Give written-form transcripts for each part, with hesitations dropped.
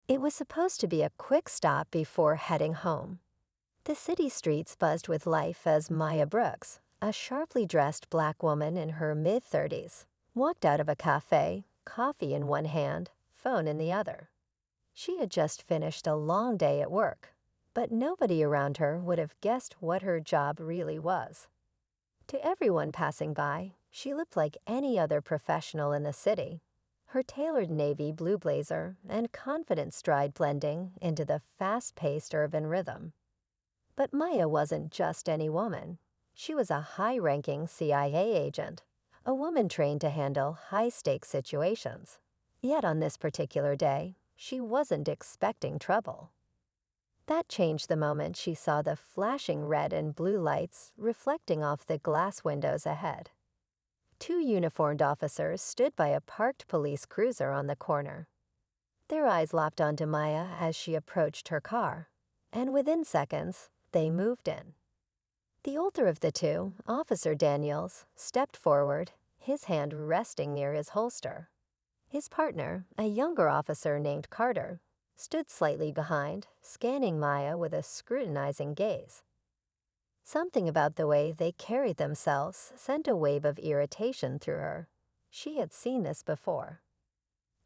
It was supposed to be a quick stop before heading home. The city streets buzzed with life as Maya Brooks, a sharply dressed black woman in her mid-30s, walked out of a cafe, coffee in one hand, phone in the other. She had just finished a long day at work, but nobody around her would have guessed what her job really was. To everyone passing by, she looked like any other professional in the city, her tailored navy blue blazer and confident stride blending into the fast-paced urban rhythm. But Maya wasn't just any woman. She was a high-ranking CIA agent, a woman trained to handle high-stakes situations. Yet on this particular day, she wasn't expecting trouble. That changed the moment she saw the flashing red and blue lights reflecting off the glass windows ahead. Two uniformed officers stood by a parked police cruiser on the corner. Their eyes locked onto Maya as she approached her car, and within seconds, they moved in. The older of the two, Officer Daniels, stepped forward, his hand resting near his holster. His partner, a younger officer named Carter, stood slightly behind, scanning Maya with a scrutinizing gaze. Something about the way they carried themselves sent a wave of irritation through her. She had seen this before.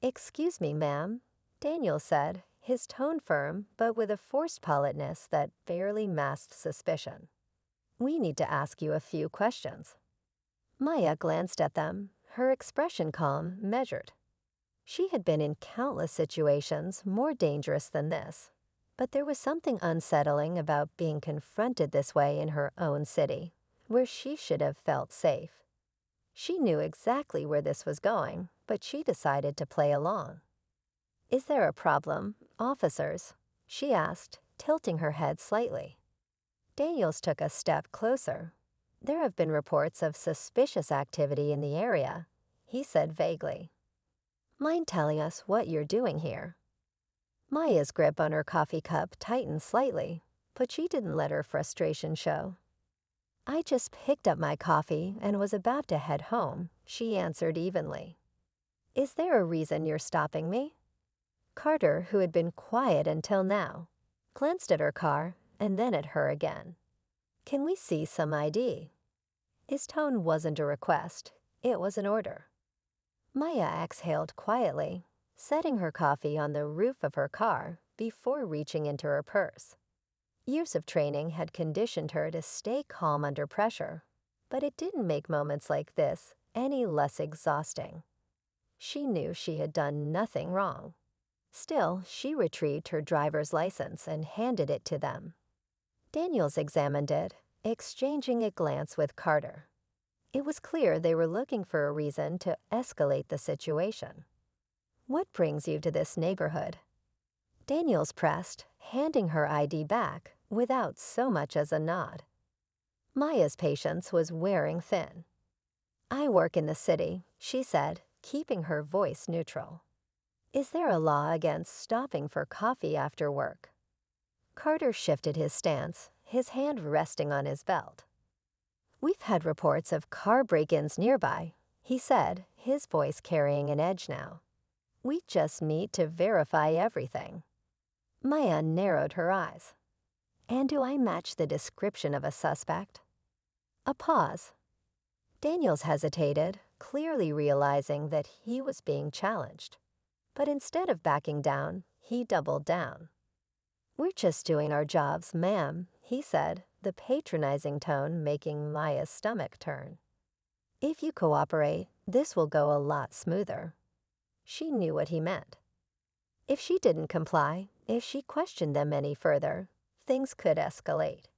"Excuse me, ma'am," Daniel said, his tone firm but with a forced politeness that barely masked suspicion. "We need to ask you a few questions." Maya glanced at them, her expression calm, measured. She had been in countless situations more dangerous than this, but there was something unsettling about being confronted this way in her own city, where she should have felt safe. She knew exactly where this was going, but she decided to play along. "Is there a problem, officers?" she asked, tilting her head slightly. Daniels took a step closer. "There have been reports of suspicious activity in the area," he said vaguely. "Mind telling us what you're doing here?" Maya's grip on her coffee cup tightened slightly, but she didn't let her frustration show. "I just picked up my coffee and was about to head home," she answered evenly. "Is there a reason you're stopping me?" Carter, who had been quiet until now, glanced at her car and then at her again. "Can we see some ID?" His tone wasn't a request, it was an order. Maya exhaled quietly, setting her coffee on the roof of her car before reaching into her purse. Years of training had conditioned her to stay calm under pressure, but it didn't make moments like this any less exhausting. She knew she had done nothing wrong. Still, she retrieved her driver's license and handed it to them. Daniels examined it, exchanging a glance with Carter. It was clear they were looking for a reason to escalate the situation. "What brings you to this neighborhood?" Daniels pressed, handing her ID back without so much as a nod. Maya's patience was wearing thin. "I work in the city," she said, keeping her voice neutral. "Is there a law against stopping for coffee after work?" Carter shifted his stance, his hand resting on his belt. "We've had reports of car break-ins nearby," he said, his voice carrying an edge now. "We just need to verify everything." Maya narrowed her eyes. "And do I match the description of a suspect?" A pause. Daniels hesitated, clearly realizing that he was being challenged. But instead of backing down, he doubled down. "We're just doing our jobs, ma'am," he said, the patronizing tone making Maya's stomach turn. "If you cooperate, this will go a lot smoother." She knew what he meant. If she didn't comply, if she questioned them any further, things could escalate.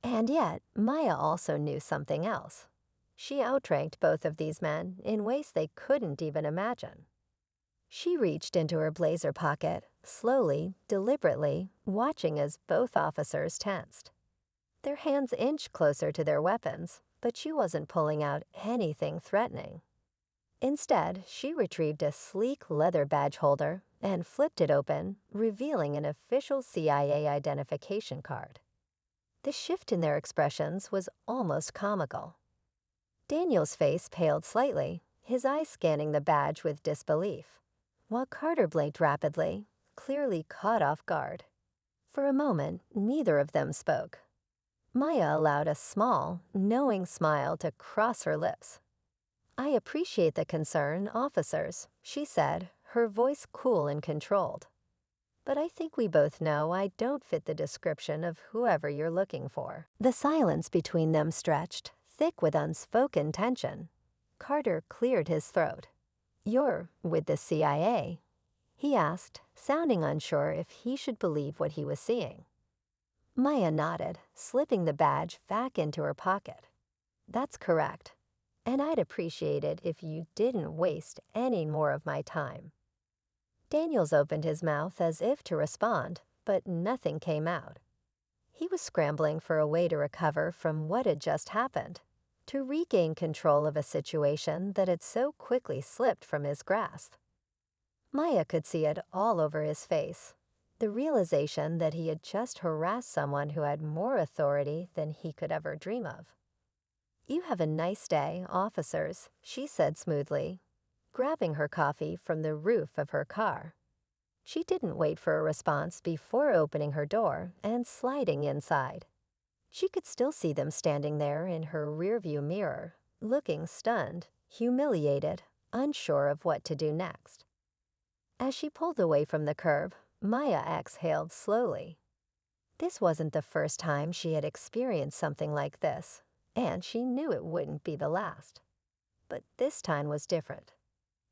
And yet, Maya also knew something else. She outranked both of these men in ways they couldn't even imagine. She reached into her blazer pocket, slowly, deliberately, watching as both officers tensed. Their hands inched closer to their weapons, but she wasn't pulling out anything threatening. Instead, she retrieved a sleek leather badge holder and flipped it open, revealing an official CIA identification card. The shift in their expressions was almost comical. Daniel's face paled slightly, his eyes scanning the badge with disbelief, while Carter blinked rapidly, clearly caught off guard. For a moment, neither of them spoke. Maya allowed a small, knowing smile to cross her lips. "I appreciate the concern, officers," she said, her voice cool and controlled. "But I think we both know I don't fit the description of whoever you're looking for." The silence between them stretched, thick with unspoken tension. Carter cleared his throat. "You're with the CIA?" he asked, sounding unsure if he should believe what he was seeing. Maya nodded, slipping the badge back into her pocket. "That's correct. And I'd appreciate it if you didn't waste any more of my time." Daniels opened his mouth as if to respond, but nothing came out. He was scrambling for a way to recover from what had just happened, to regain control of a situation that had so quickly slipped from his grasp. Maya could see it all over his face, the realization that he had just harassed someone who had more authority than he could ever dream of. "You have a nice day, officers," she said smoothly, grabbing her coffee from the roof of her car. She didn't wait for a response before opening her door and sliding inside. She could still see them standing there in her rearview mirror, looking stunned, humiliated, unsure of what to do next. As she pulled away from the curb, Maya exhaled slowly. This wasn't the first time she had experienced something like this, and she knew it wouldn't be the last. But this time was different.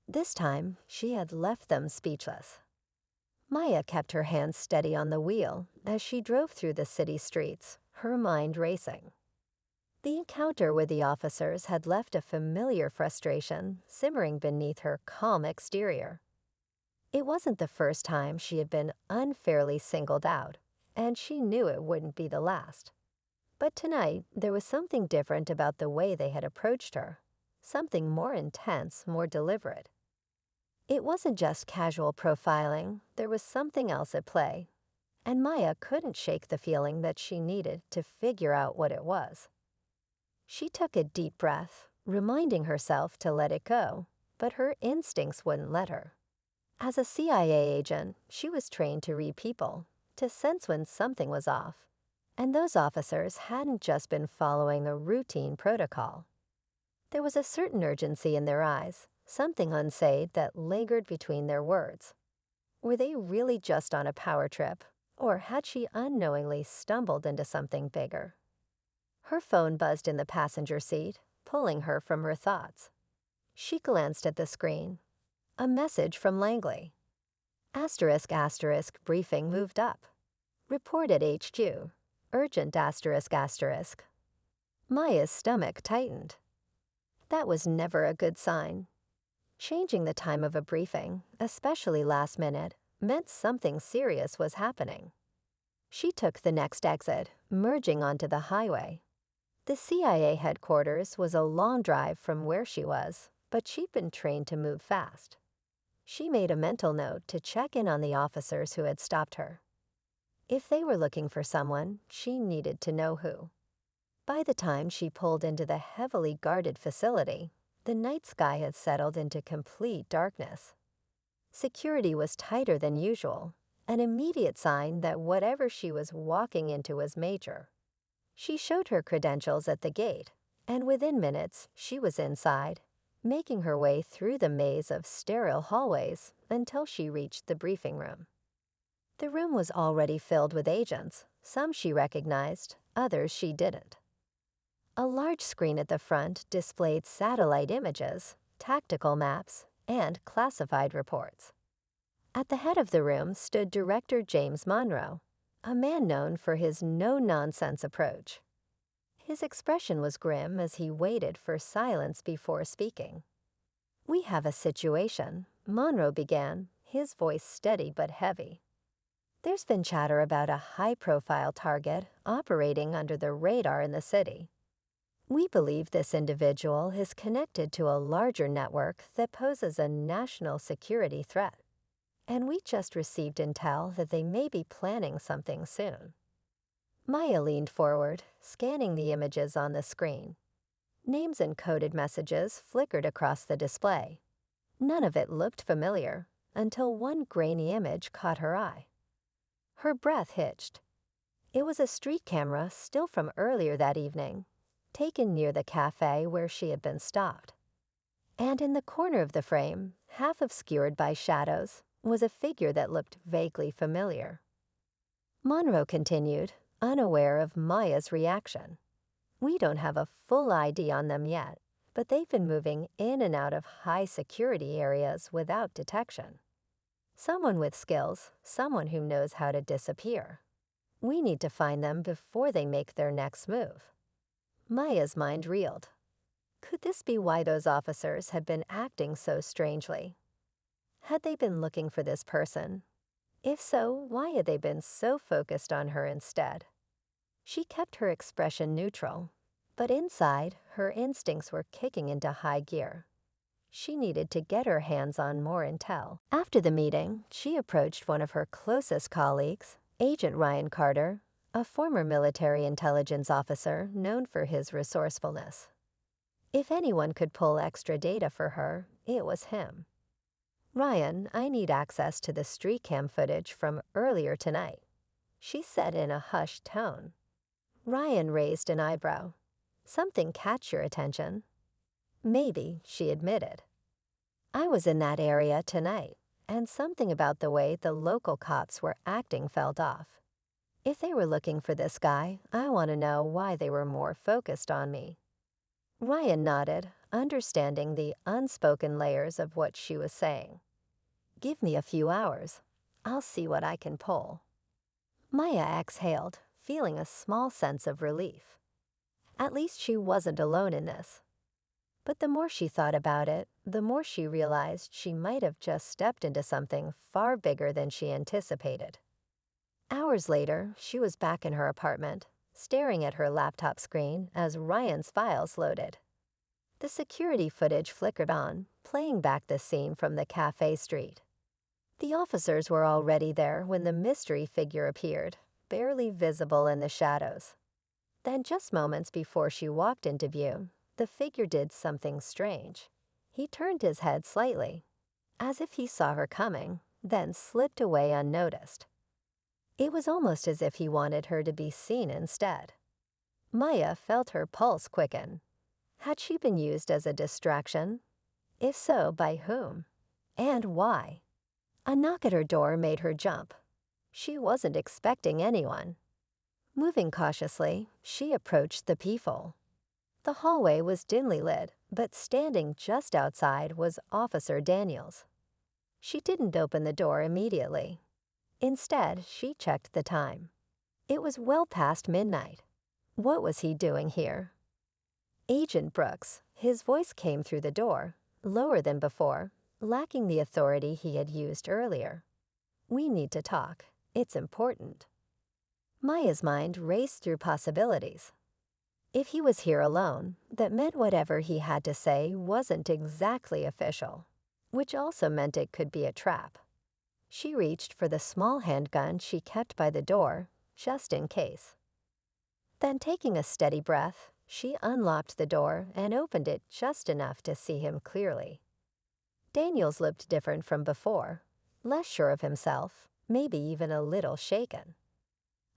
This time, she had left them speechless. Maya kept her hands steady on the wheel as she drove through the city streets, her mind racing. The encounter with the officers had left a familiar frustration simmering beneath her calm exterior. It wasn't the first time she had been unfairly singled out, and she knew it wouldn't be the last. But tonight, there was something different about the way they had approached her, something more intense, more deliberate. It wasn't just casual profiling, there was something else at play, and Maya couldn't shake the feeling that she needed to figure out what it was. She took a deep breath, reminding herself to let it go, but her instincts wouldn't let her. As a CIA agent, she was trained to read people, to sense when something was off, and those officers hadn't just been following a routine protocol. There was a certain urgency in their eyes, something unsaid that lingered between their words. Were they really just on a power trip, or had she unknowingly stumbled into something bigger? Her phone buzzed in the passenger seat, pulling her from her thoughts. She glanced at the screen. A message from Langley. Asterisk asterisk briefing moved up. Report at HQ. Urgent asterisk asterisk. Maya's stomach tightened. That was never a good sign. Changing the time of a briefing, especially last minute, meant something serious was happening. She took the next exit, merging onto the highway. The CIA headquarters was a long drive from where she was, but she'd been trained to move fast. She made a mental note to check in on the officers who had stopped her. If they were looking for someone, she needed to know who. By the time she pulled into the heavily guarded facility, the night sky had settled into complete darkness. Security was tighter than usual, an immediate sign that whatever she was walking into was major. She showed her credentials at the gate, and within minutes she was inside, making her way through the maze of sterile hallways until she reached the briefing room. The room was already filled with agents, some she recognized, others she didn't. A large screen at the front displayed satellite images, tactical maps, and classified reports. At the head of the room stood Director James Monroe, a man known for his no-nonsense approach. His expression was grim as he waited for silence before speaking. "We have a situation," Monroe began, his voice steady but heavy. "There's been chatter about a high-profile target operating under the radar in the city. We believe this individual is connected to a larger network that poses a national security threat, and we just received intel that they may be planning something soon." Maya leaned forward, scanning the images on the screen. Names and coded messages flickered across the display. None of it looked familiar, until one grainy image caught her eye. Her breath hitched. It was a street camera still from earlier that evening, taken near the cafe where she had been stopped. And in the corner of the frame, half obscured by shadows, was a figure that looked vaguely familiar. Monroe continued, unaware of Maya's reaction. We don't have a full ID on them yet, but they've been moving in and out of high-security areas without detection. Someone with skills, someone who knows how to disappear. We need to find them before they make their next move. Maya's mind reeled. Could this be why those officers had been acting so strangely? Had they been looking for this person? If so, why had they been so focused on her instead? She kept her expression neutral, but inside, her instincts were kicking into high gear. She needed to get her hands on more intel. After the meeting, she approached one of her closest colleagues, Agent Ryan Carter, a former military intelligence officer known for his resourcefulness. If anyone could pull extra data for her, it was him. Ryan, I need access to the street cam footage from earlier tonight, she said in a hushed tone. Ryan raised an eyebrow. Something catch your attention? Maybe, she admitted. I was in that area tonight, and something about the way the local cops were acting felt off. If they were looking for this guy, I want to know why they were more focused on me. Ryan nodded, understanding the unspoken layers of what she was saying. Give me a few hours. I'll see what I can pull. Maya exhaled, feeling a small sense of relief. At least she wasn't alone in this. But the more she thought about it, the more she realized she might have just stepped into something far bigger than she anticipated. Hours later, she was back in her apartment, staring at her laptop screen as Ryan's files loaded. The security footage flickered on, playing back the scene from the cafe street. The officers were already there when the mystery figure appeared, barely visible in the shadows. Then just moments before she walked into view, the figure did something strange. He turned his head slightly, as if he saw her coming, then slipped away unnoticed. It was almost as if he wanted her to be seen instead. Maya felt her pulse quicken. Had she been used as a distraction? If so, by whom? And why? A knock at her door made her jump. She wasn't expecting anyone. Moving cautiously, she approached the peephole. The hallway was dimly lit, but standing just outside was Officer Daniels. She didn't open the door immediately. Instead, she checked the time. It was well past midnight. What was he doing here? Agent Brooks, his voice came through the door, lower than before, lacking the authority he had used earlier. We need to talk. It's important. Maya's mind raced through possibilities. If he was here alone, that meant whatever he had to say wasn't exactly official, which also meant it could be a trap. She reached for the small handgun she kept by the door, just in case. Then, taking a steady breath, she unlocked the door and opened it just enough to see him clearly. Daniels looked different from before, less sure of himself, maybe even a little shaken.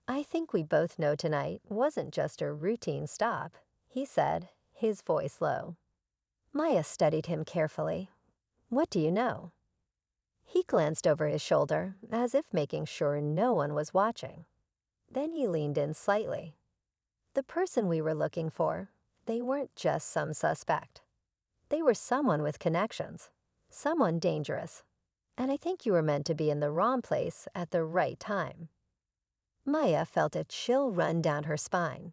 I think we both know tonight wasn't just a routine stop, he said, his voice low. Maya studied him carefully. What do you know? He glanced over his shoulder, as if making sure no one was watching. Then he leaned in slightly. The person we were looking for, they weren't just some suspect. They were someone with connections, someone dangerous. And I think you were meant to be in the wrong place at the right time. Maya felt a chill run down her spine.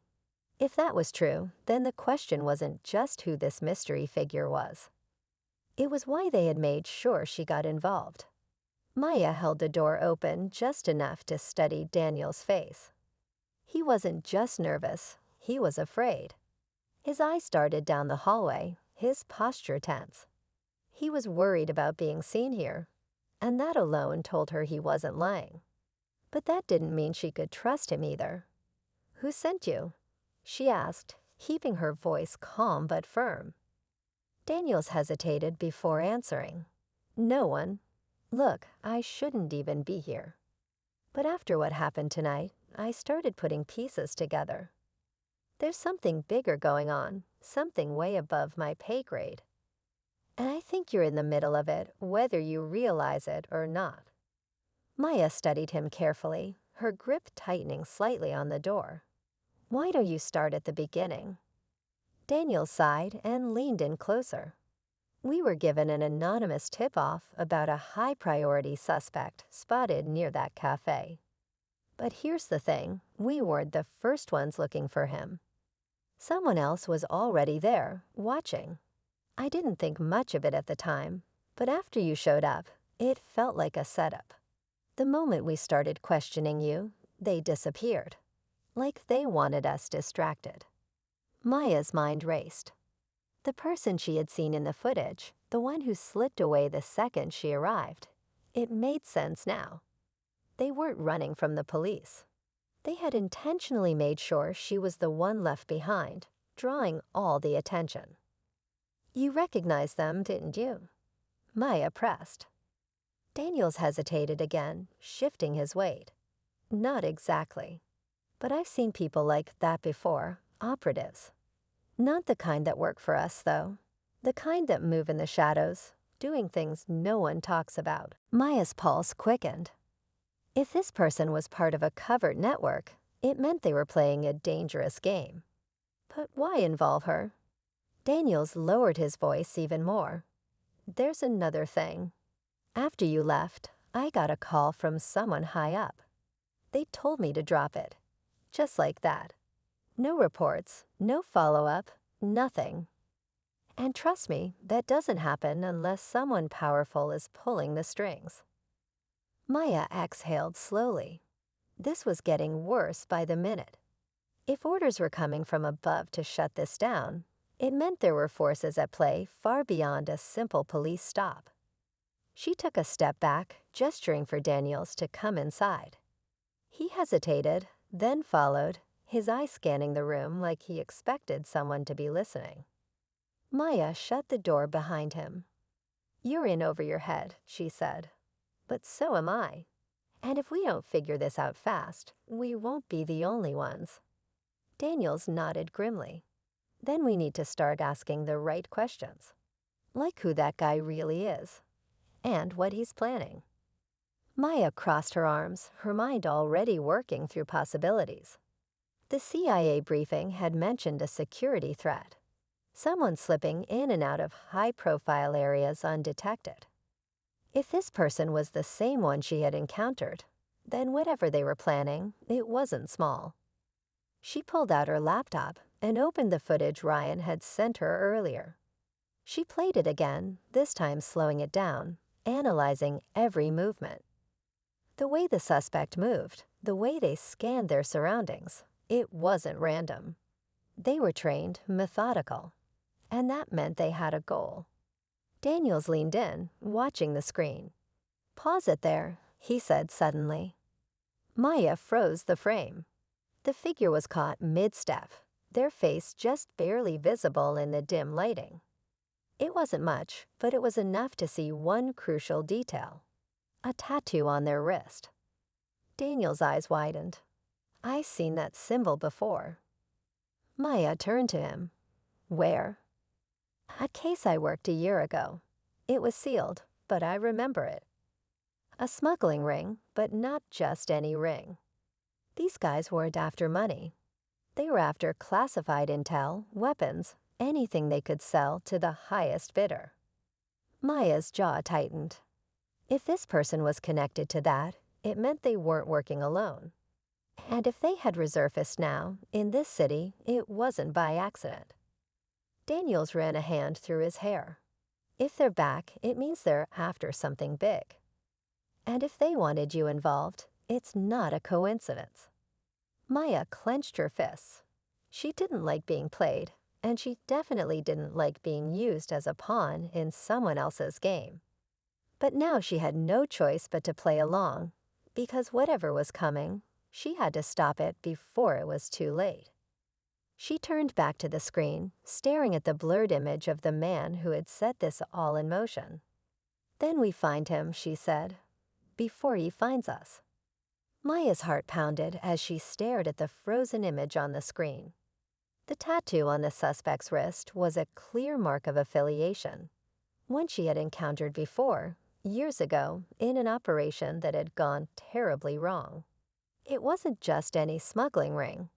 If that was true, then the question wasn't just who this mystery figure was. It was why they had made sure she got involved. Maya held the door open just enough to study Daniel's face. He wasn't just nervous, he was afraid. His eyes darted down the hallway, his posture tense. He was worried about being seen here, and that alone told her he wasn't lying. But that didn't mean she could trust him either. Who sent you? She asked, keeping her voice calm but firm. Daniels hesitated before answering. No one. Look, I shouldn't even be here. But after what happened tonight, I started putting pieces together. There's something bigger going on, something way above my pay grade. And I think you're in the middle of it, whether you realize it or not. Maya studied him carefully, her grip tightening slightly on the door. Why don't you start at the beginning? Daniel sighed and leaned in closer. We were given an anonymous tip-off about a high-priority suspect spotted near that cafe. But here's the thing, we weren't the first ones looking for him. Someone else was already there, watching. I didn't think much of it at the time, but after you showed up, it felt like a setup. The moment we started questioning you, they disappeared. Like they wanted us distracted. Maya's mind raced. The person she had seen in the footage, the one who slipped away the second she arrived, it made sense now. They weren't running from the police. They had intentionally made sure she was the one left behind, drawing all the attention. You recognized them, didn't you? Maya pressed. Daniels hesitated again, shifting his weight. Not exactly. But I've seen people like that before, operatives. Not the kind that work for us, though. The kind that move in the shadows, doing things no one talks about. Maya's pulse quickened. If this person was part of a covert network, it meant they were playing a dangerous game. But why involve her? Daniels lowered his voice even more. There's another thing. After you left, I got a call from someone high up. They told me to drop it. Just like that. No reports, no follow-up, nothing. And trust me, that doesn't happen unless someone powerful is pulling the strings. Maya exhaled slowly. This was getting worse by the minute. If orders were coming from above to shut this down, it meant there were forces at play far beyond a simple police stop. She took a step back, gesturing for Daniels to come inside. He hesitated, then followed, his eyes scanning the room like he expected someone to be listening. Maya shut the door behind him. You're in over your head, she said. But so am I. And if we don't figure this out fast, we won't be the only ones. Daniels nodded grimly. Then we need to start asking the right questions. Like who that guy really is. And what he's planning. Maya crossed her arms, her mind already working through possibilities. The CIA briefing had mentioned a security threat. Someone slipping in and out of high-profile areas undetected. If this person was the same one she had encountered, then whatever they were planning, it wasn't small. She pulled out her laptop and opened the footage Ryan had sent her earlier. She played it again, this time slowing it down, analyzing every movement. The way the suspect moved, the way they scanned their surroundings, it wasn't random. They were trained, methodical. And that meant they had a goal. Daniels leaned in, watching the screen. Pause it there, he said suddenly. Maya froze the frame. The figure was caught mid-step, their face just barely visible in the dim lighting. It wasn't much, but it was enough to see one crucial detail. A tattoo on their wrist. Daniel's eyes widened. I've seen that symbol before. Maya turned to him. Where? A case I worked a year ago. It was sealed, but I remember it. A smuggling ring, but not just any ring. These guys weren't after money. They were after classified intel, weapons, anything they could sell to the highest bidder. Maya's jaw tightened. If this person was connected to that, it meant they weren't working alone. And if they had resurfaced now, in this city, it wasn't by accident. Daniels ran a hand through his hair. If they're back, it means they're after something big. And if they wanted you involved, it's not a coincidence. Maya clenched her fists. She didn't like being played, and she definitely didn't like being used as a pawn in someone else's game. But now she had no choice but to play along, because whatever was coming, she had to stop it before it was too late. She turned back to the screen, staring at the blurred image of the man who had set this all in motion. Then we find him, she said, before he finds us. Maya's heart pounded as she stared at the frozen image on the screen. The tattoo on the suspect's wrist was a clear mark of affiliation, one she had encountered before, years ago, in an operation that had gone terribly wrong. It wasn't just any smuggling ring.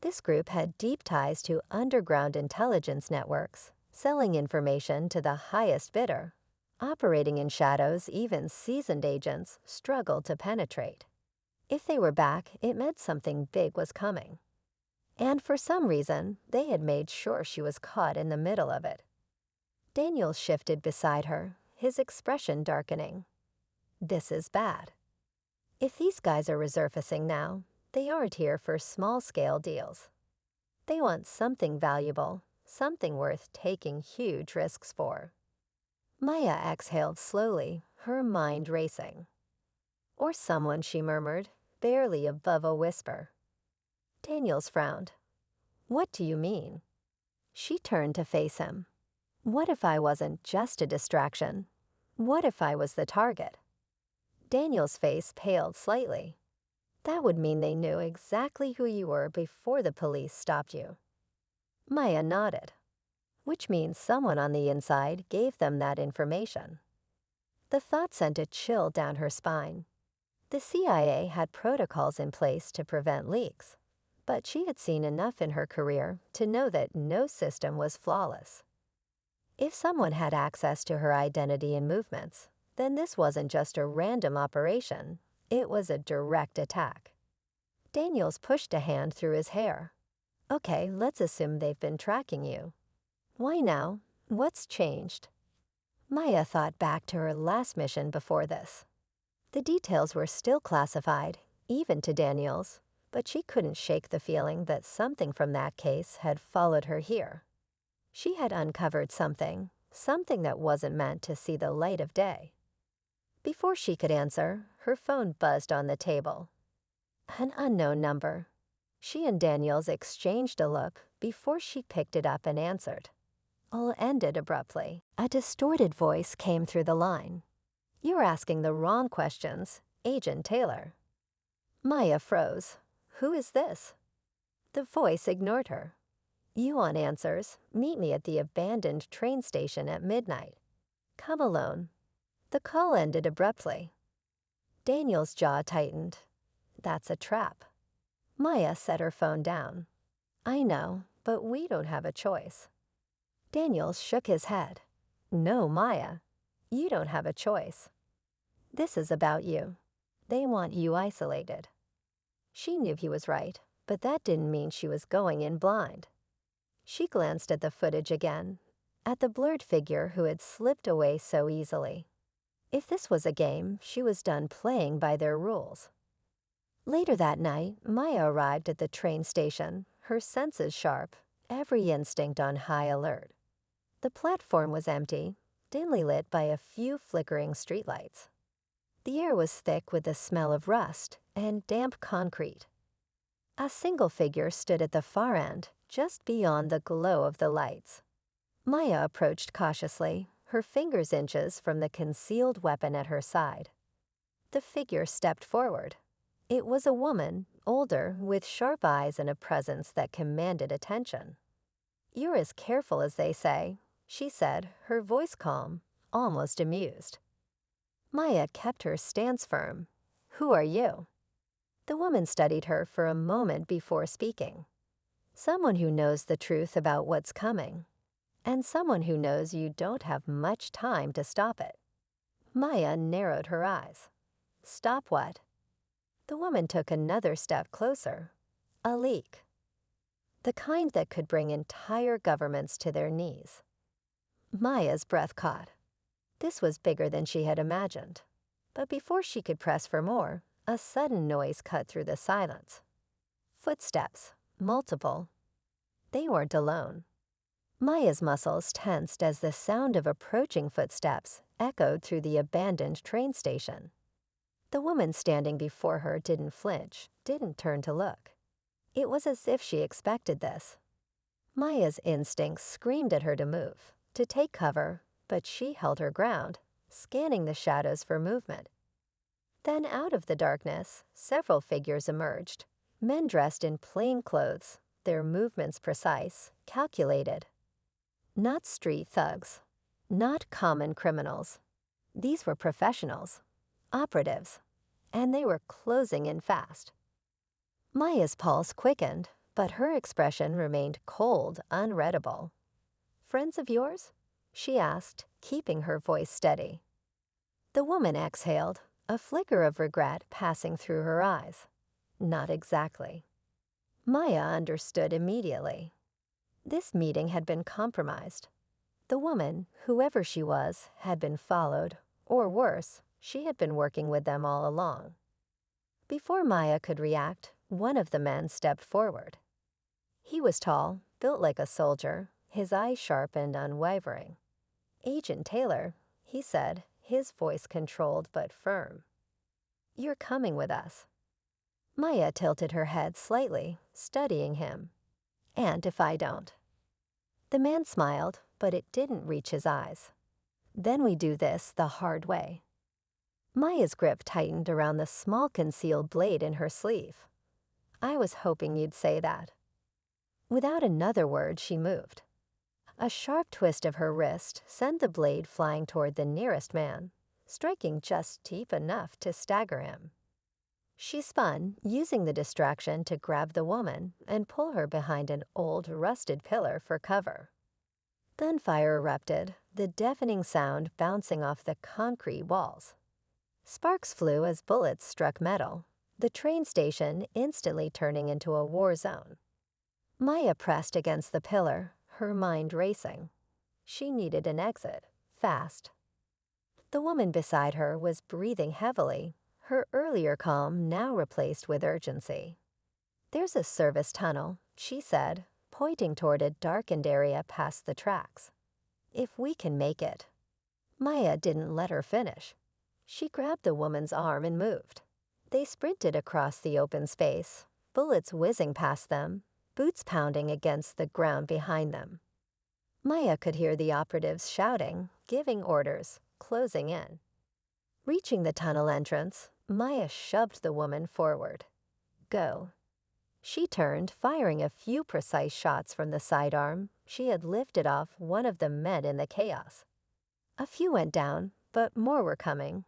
This group had deep ties to underground intelligence networks, selling information to the highest bidder. Operating in shadows even seasoned agents struggled to penetrate. If they were back, it meant something big was coming. And for some reason, they had made sure she was caught in the middle of it. Daniel shifted beside her, his expression darkening. This is bad. If these guys are resurfacing now, they aren't here for small-scale deals. They want something valuable, something worth taking huge risks for. Maya exhaled slowly, her mind racing. Or someone, she murmured, barely above a whisper. Daniels frowned. What do you mean? She turned to face him. What if I wasn't just a distraction? What if I was the target? Daniel's face paled slightly. That would mean they knew exactly who you were before the police stopped you. Maya nodded, which means someone on the inside gave them that information. The thought sent a chill down her spine. The CIA had protocols in place to prevent leaks, but she had seen enough in her career to know that no system was flawless. If someone had access to her identity and movements, then this wasn't just a random operation, it was a direct attack. Daniels pushed a hand through his hair. Okay, let's assume they've been tracking you. Why now? What's changed? Maya thought back to her last mission before this. The details were still classified, even to Daniels, but she couldn't shake the feeling that something from that case had followed her here. She had uncovered something that wasn't meant to see the light of day. Before she could answer, her phone buzzed on the table. An unknown number. She and Daniels exchanged a look before she picked it up and answered. All ended abruptly. A distorted voice came through the line. You're asking the wrong questions, Agent Taylor. Maya froze. Who is this? The voice ignored her. You want answers? Meet me at the abandoned train station at midnight. Come alone. The call ended abruptly. Daniel's jaw tightened. That's a trap. Maya set her phone down. I know, but we don't have a choice. Daniels shook his head. No, Maya. You don't have a choice. This is about you. They want you isolated. She knew he was right, but that didn't mean she was going in blind. She glanced at the footage again, at the blurred figure who had slipped away so easily. If this was a game, she was done playing by their rules. Later that night, Maya arrived at the train station, her senses sharp, every instinct on high alert. The platform was empty, dimly lit by a few flickering streetlights. The air was thick with the smell of rust and damp concrete. A single figure stood at the far end, just beyond the glow of the lights. Maya approached cautiously, her fingers inches from the concealed weapon at her side. The figure stepped forward. It was a woman, older, with sharp eyes and a presence that commanded attention. You're as careful as they say, she said, her voice calm, almost amused. Maya kept her stance firm. Who are you? The woman studied her for a moment before speaking. Someone who knows the truth about what's coming, and someone who knows you don't have much time to stop it. Maya narrowed her eyes. Stop what? The woman took another step closer. A leak. The kind that could bring entire governments to their knees. Maya's breath caught. This was bigger than she had imagined. But before she could press for more, a sudden noise cut through the silence. Footsteps, multiple. They weren't alone. Maya's muscles tensed as the sound of approaching footsteps echoed through the abandoned train station. The woman standing before her didn't flinch, didn't turn to look. It was as if she expected this. Maya's instincts screamed at her to move, to take cover, but she held her ground, scanning the shadows for movement. Then out of the darkness, several figures emerged, men dressed in plain clothes, their movements precise, calculated. Not street thugs, not common criminals. These were professionals, operatives, and they were closing in fast. Maya's pulse quickened, but her expression remained cold, unreadable. "Friends of yours?" she asked, keeping her voice steady. The woman exhaled, a flicker of regret passing through her eyes. Not exactly. Maya understood immediately. This meeting had been compromised. The woman, whoever she was, had been followed, or worse, she had been working with them all along. Before Maya could react, one of the men stepped forward. He was tall, built like a soldier, his eyes sharp and unwavering. "Agent Taylor," he said, his voice controlled but firm. "You're coming with us." Maya tilted her head slightly, studying him. "And if I don't?" The man smiled, but it didn't reach his eyes. "Then we do this the hard way." Maya's grip tightened around the small concealed blade in her sleeve. "I was hoping you'd say that." Without another word, she moved. A sharp twist of her wrist sent the blade flying toward the nearest man, striking just deep enough to stagger him. She spun, using the distraction to grab the woman and pull her behind an old, rusted pillar for cover. Gunfire erupted, the deafening sound bouncing off the concrete walls. Sparks flew as bullets struck metal, the train station instantly turning into a war zone. Maya pressed against the pillar, her mind racing. She needed an exit, fast. The woman beside her was breathing heavily, her earlier calm now replaced with urgency. "There's a service tunnel," she said, pointing toward a darkened area past the tracks. "If we can make it." Maya didn't let her finish. She grabbed the woman's arm and moved. They sprinted across the open space, bullets whizzing past them, boots pounding against the ground behind them. Maya could hear the operatives shouting, giving orders, closing in. Reaching the tunnel entrance, Maya shoved the woman forward. "Go." She turned, firing a few precise shots from the sidearm she had lifted off one of the men in the chaos. A few went down, but more were coming.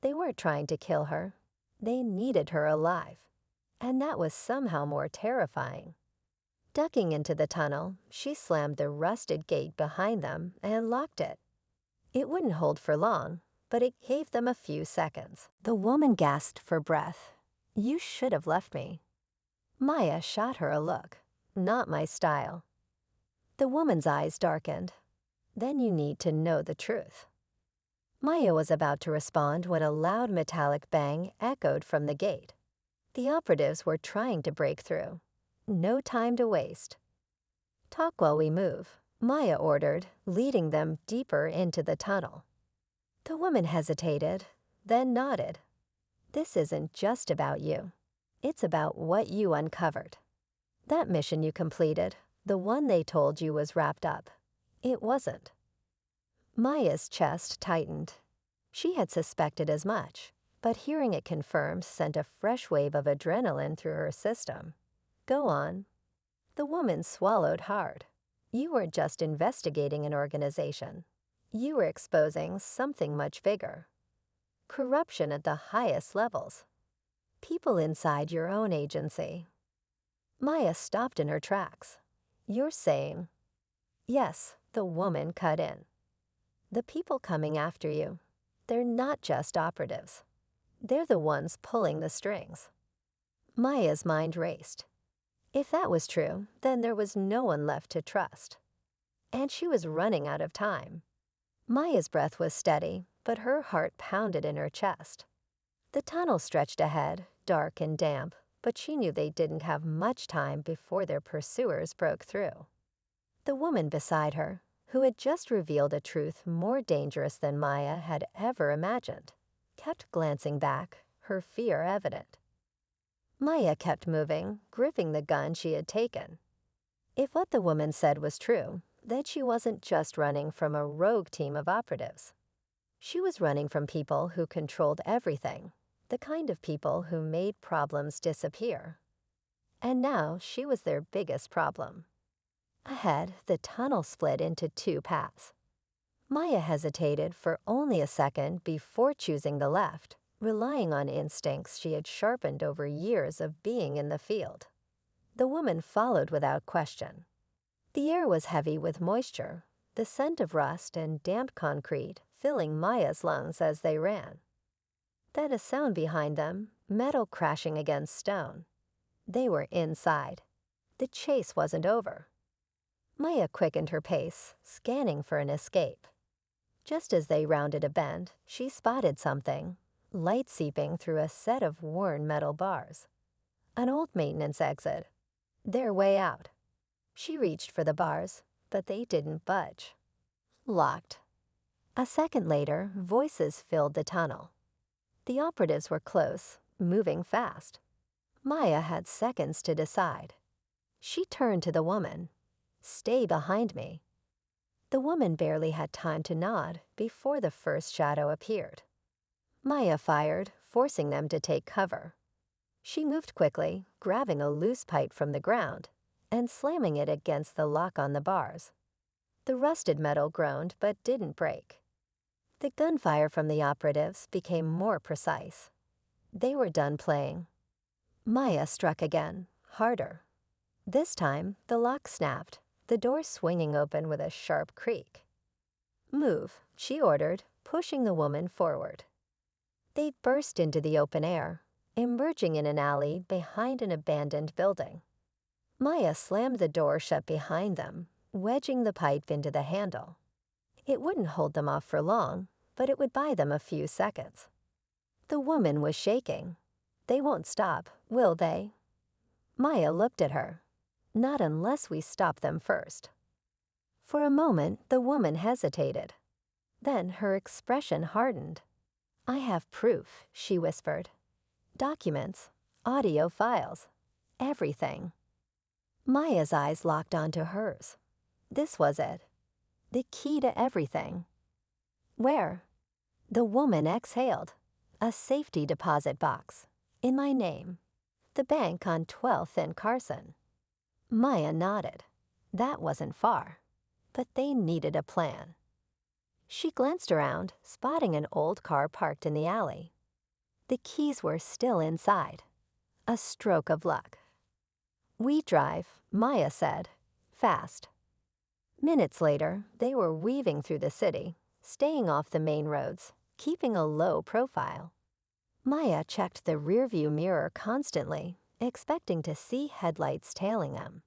They weren't trying to kill her. They needed her alive. And that was somehow more terrifying. Ducking into the tunnel, she slammed the rusted gate behind them and locked it. It wouldn't hold for long, but it gave them a few seconds. The woman gasped for breath. "You should have left me." Maya shot her a look. "Not my style." The woman's eyes darkened. "Then you need to know the truth." Maya was about to respond when a loud metallic bang echoed from the gate. The operatives were trying to break through. No time to waste. "Talk while we move," Maya ordered, leading them deeper into the tunnel. The woman hesitated, then nodded. "This isn't just about you. It's about what you uncovered. That mission you completed, the one they told you was wrapped up. It wasn't." Maya's chest tightened. She had suspected as much, but hearing it confirmed sent a fresh wave of adrenaline through her system. "Go on." The woman swallowed hard. "You weren't just investigating an organization. You were exposing something much bigger. Corruption at the highest levels. People inside your own agency." Maya stopped in her tracks. "You're saying—" "Yes," the woman cut in. "The people coming after you, they're not just operatives. They're the ones pulling the strings." Maya's mind raced. If that was true, then there was no one left to trust. And she was running out of time. Maya's breath was steady, but her heart pounded in her chest. The tunnel stretched ahead, dark and damp, but she knew they didn't have much time before their pursuers broke through. The woman beside her, who had just revealed a truth more dangerous than Maya had ever imagined, kept glancing back, her fear evident. Maya kept moving, gripping the gun she had taken. If what the woman said was true, then she wasn't just running from a rogue team of operatives. She was running from people who controlled everything, the kind of people who made problems disappear. And now she was their biggest problem. Ahead, the tunnel split into two paths. Maya hesitated for only a second before choosing the left, relying on instincts she had sharpened over years of being in the field. The woman followed without question. The air was heavy with moisture, the scent of rust and damp concrete filling Maya's lungs as they ran. Then a sound behind them, metal crashing against stone. They were inside. The chase wasn't over. Maya quickened her pace, scanning for an escape. Just as they rounded a bend, she spotted something, light seeping through a set of worn metal bars. An old maintenance exit. Their way out. She reached for the bars, but they didn't budge. Locked. A second later, voices filled the tunnel. The operatives were close, moving fast. Maya had seconds to decide. She turned to the woman. "Stay behind me." The woman barely had time to nod before the first shadow appeared. Maya fired, forcing them to take cover. She moved quickly, grabbing a loose pipe from the ground and slamming it against the lock on the bars. The rusted metal groaned but didn't break. The gunfire from the operatives became more precise. They were done playing. Maya struck again, harder. This time, the lock snapped, the door swinging open with a sharp creak. "Move," she ordered, pushing the woman forward. They burst into the open air, emerging in an alley behind an abandoned building. Maya slammed the door shut behind them, wedging the pipe into the handle. It wouldn't hold them off for long, but it would buy them a few seconds. The woman was shaking. "They won't stop, will they?" Maya looked at her. "Not unless we stop them first." For a moment, the woman hesitated. Then her expression hardened. "I have proof," she whispered. "Documents, audio files, everything." Maya's eyes locked onto hers. This was it. The key to everything. "Where?" The woman exhaled. "A safety deposit box. In my name. The bank on 12th and Carson." Maya nodded. That wasn't far. But they needed a plan. She glanced around, spotting an old car parked in the alley. The keys were still inside. A stroke of luck. "We drive," Maya said. "Fast." Minutes later, they were weaving through the city, staying off the main roads, keeping a low profile. Maya checked the rearview mirror constantly, expecting to see headlights tailing them.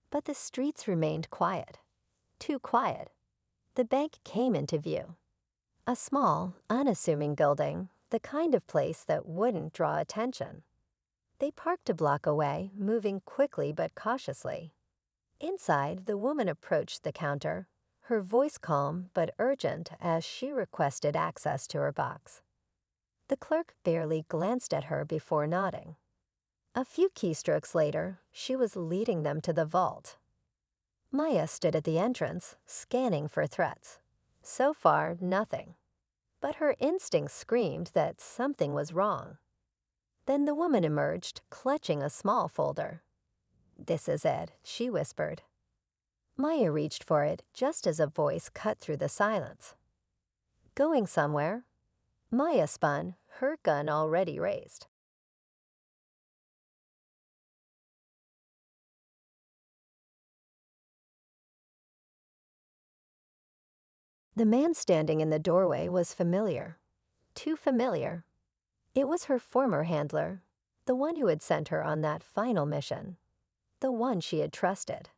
But the streets remained quiet. Too quiet. The bank came into view. A small, unassuming building, the kind of place that wouldn't draw attention. They parked a block away, moving quickly but cautiously. Inside, the woman approached the counter, her voice calm but urgent as she requested access to her box. The clerk barely glanced at her before nodding. A few keystrokes later, she was leading them to the vault. Maya stood at the entrance, scanning for threats. So far, nothing. But her instincts screamed that something was wrong. Then the woman emerged, clutching a small folder. "This is it," she whispered. Maya reached for it just as a voice cut through the silence. "Going somewhere?" Maya spun, her gun already raised. The man standing in the doorway was familiar. Too familiar. It was her former handler, the one who had sent her on that final mission. The one she had trusted.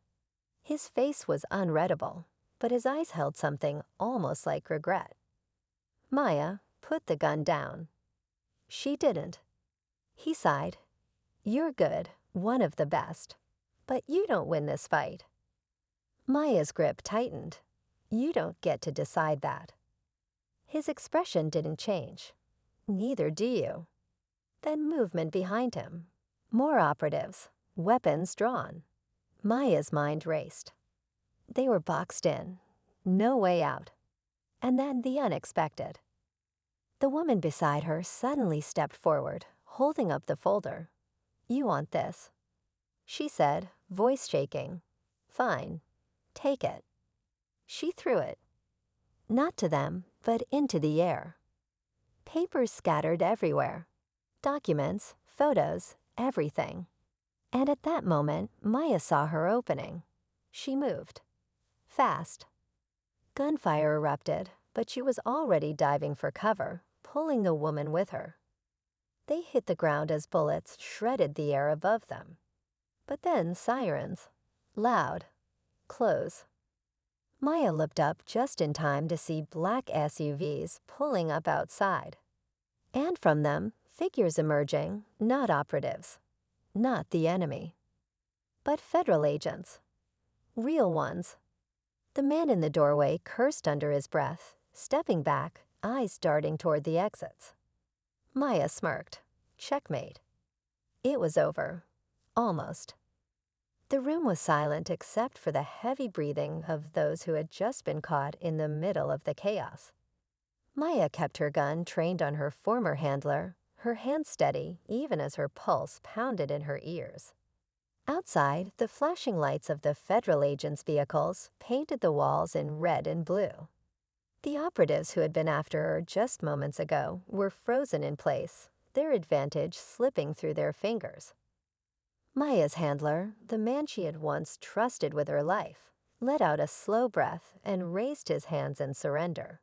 His face was unreadable, but his eyes held something almost like regret. Maya put the gun down. She didn't. He sighed. "You're good, one of the best. But you don't win this fight." Maya's grip tightened. "You don't get to decide that." His expression didn't change. "Neither do you." Then movement behind him. More operatives, weapons drawn. Maya's mind raced. They were boxed in. No way out. And then the unexpected. The woman beside her suddenly stepped forward, holding up the folder. "You want this," she said, voice shaking. "Fine. Take it." She threw it, not to them, but into the air. Papers scattered everywhere. Documents, photos, everything. And at that moment, Maya saw her opening. She moved. Fast. Gunfire erupted, but she was already diving for cover, pulling the woman with her. They hit the ground as bullets shredded the air above them. But then sirens. Loud. Close. Maya looked up just in time to see black SUVs pulling up outside. And from them, figures emerging, not operatives. Not the enemy. But federal agents. Real ones. The man in the doorway cursed under his breath, stepping back, eyes darting toward the exits. Maya smirked. Checkmate. It was over. Almost. The room was silent except for the heavy breathing of those who had just been caught in the middle of the chaos. Maya kept her gun trained on her former handler, her hands steady even as her pulse pounded in her ears. Outside, the flashing lights of the federal agents' vehicles painted the walls in red and blue. The operatives who had been after her just moments ago were frozen in place, their advantage slipping through their fingers. Maya's handler, the man she had once trusted with her life, let out a slow breath and raised his hands in surrender.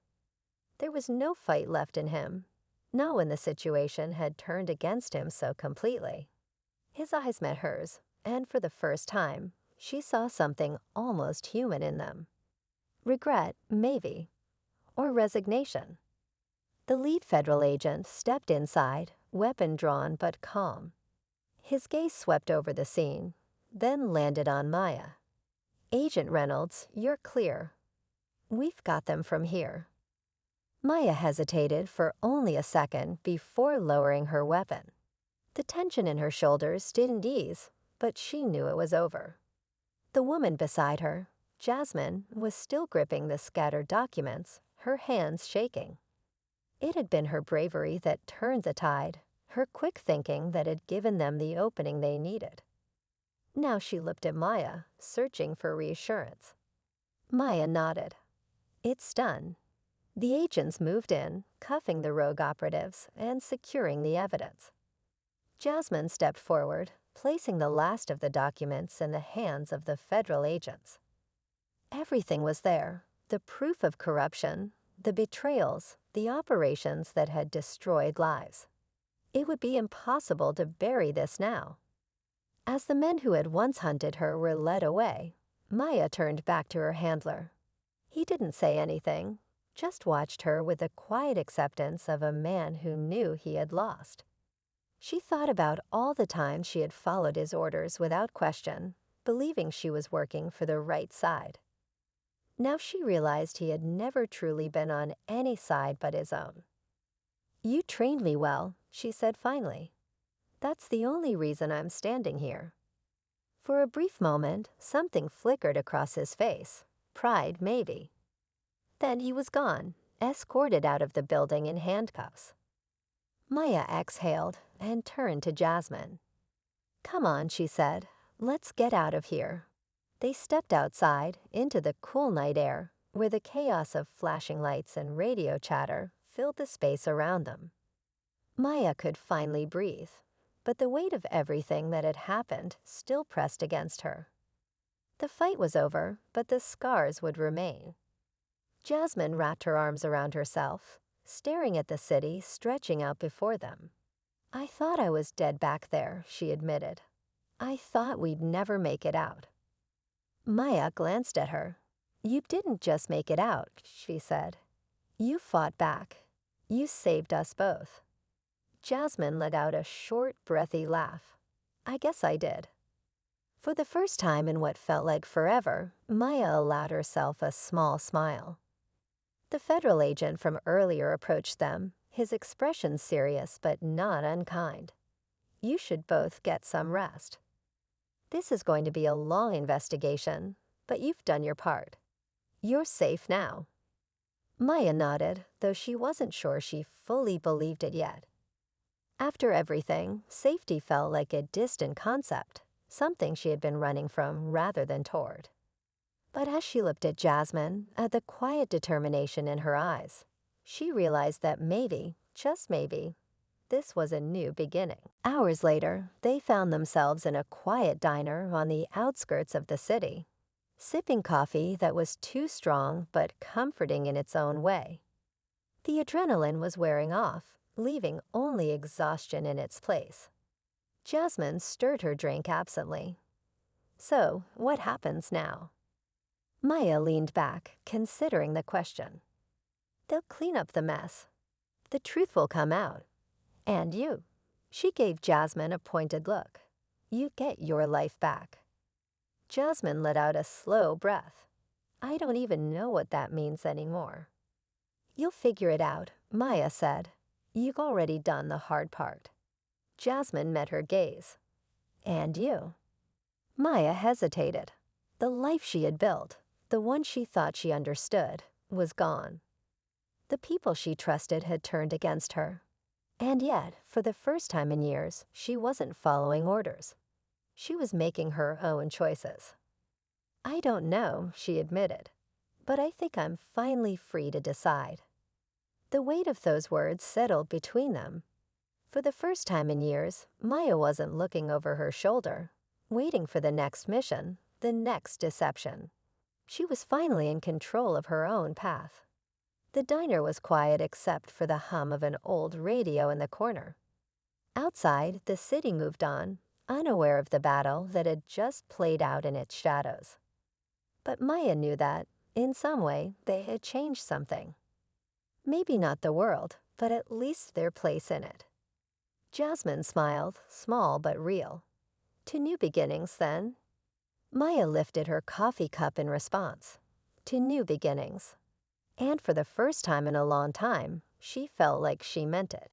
There was no fight left in him, not when the situation had turned against him so completely. His eyes met hers, and for the first time, she saw something almost human in them. Regret, maybe, or resignation. The lead federal agent stepped inside, weapon drawn but calm. His gaze swept over the scene, then landed on Maya. "Agent Reynolds, you're clear. We've got them from here." Maya hesitated for only a second before lowering her weapon. The tension in her shoulders didn't ease, but she knew it was over. The woman beside her, Jasmine, was still gripping the scattered documents, her hands shaking. It had been her bravery that turned the tide, her quick thinking that had given them the opening they needed. Now she looked at Maya, searching for reassurance. Maya nodded. "It's done." The agents moved in, cuffing the rogue operatives and securing the evidence. Jasmine stepped forward, placing the last of the documents in the hands of the federal agents. Everything was there, the proof of corruption, the betrayals, the operations that had destroyed lives. It would be impossible to bury this now. As the men who had once hunted her were led away, Maya turned back to her handler. He didn't say anything, just watched her with the quiet acceptance of a man who knew he had lost. She thought about all the time she had followed his orders without question, believing she was working for the right side. Now she realized he had never truly been on any side but his own. "You trained me well," she said finally. "That's the only reason I'm standing here." For a brief moment, something flickered across his face. Pride, maybe. Then he was gone, escorted out of the building in handcuffs. Maya exhaled and turned to Jasmine. "Come on," she said. "Let's get out of here." They stepped outside into the cool night air, where the chaos of flashing lights and radio chatter filled the space around them. Maya could finally breathe, but the weight of everything that had happened still pressed against her. The fight was over, but the scars would remain. Jasmine wrapped her arms around herself, staring at the city stretching out before them. "I thought I was dead back there," she admitted. "I thought we'd never make it out." Maya glanced at her. "You didn't just make it out," she said. "You fought back. You saved us both." Jasmine let out a short, breathy laugh. "I guess I did." For the first time in what felt like forever, Maya allowed herself a small smile. The federal agent from earlier approached them, his expression serious but not unkind. "You should both get some rest. This is going to be a long investigation, but you've done your part. You're safe now." Maya nodded, though she wasn't sure she fully believed it yet. After everything, safety felt like a distant concept, something she had been running from rather than toward. But as she looked at Jasmine, at the quiet determination in her eyes, she realized that maybe, just maybe, this was a new beginning. Hours later, they found themselves in a quiet diner on the outskirts of the city, sipping coffee that was too strong but comforting in its own way. The adrenaline was wearing off, leaving only exhaustion in its place. Jasmine stirred her drink absently. So, what happens now? Maya leaned back, considering the question. They'll clean up the mess. The truth will come out. And you. She gave Jasmine a pointed look. You get your life back. Jasmine let out a slow breath. I don't even know what that means anymore. You'll figure it out, Maya said. You've already done the hard part. Jasmine met her gaze. And you? Maya hesitated. The life she had built, the one she thought she understood, was gone. The people she trusted had turned against her. And yet, for the first time in years, she wasn't following orders. She was making her own choices. I don't know, she admitted, but I think I'm finally free to decide. The weight of those words settled between them. For the first time in years, Maya wasn't looking over her shoulder, waiting for the next mission, the next deception. She was finally in control of her own path. The diner was quiet except for the hum of an old radio in the corner. Outside, the city moved on, unaware of the battle that had just played out in its shadows. But Maya knew that, in some way, they had changed something. Maybe not the world, but at least their place in it. Jasmine smiled, small but real. To new beginnings, then. Maya lifted her coffee cup in response. To new beginnings. And for the first time in a long time, she felt like she meant it.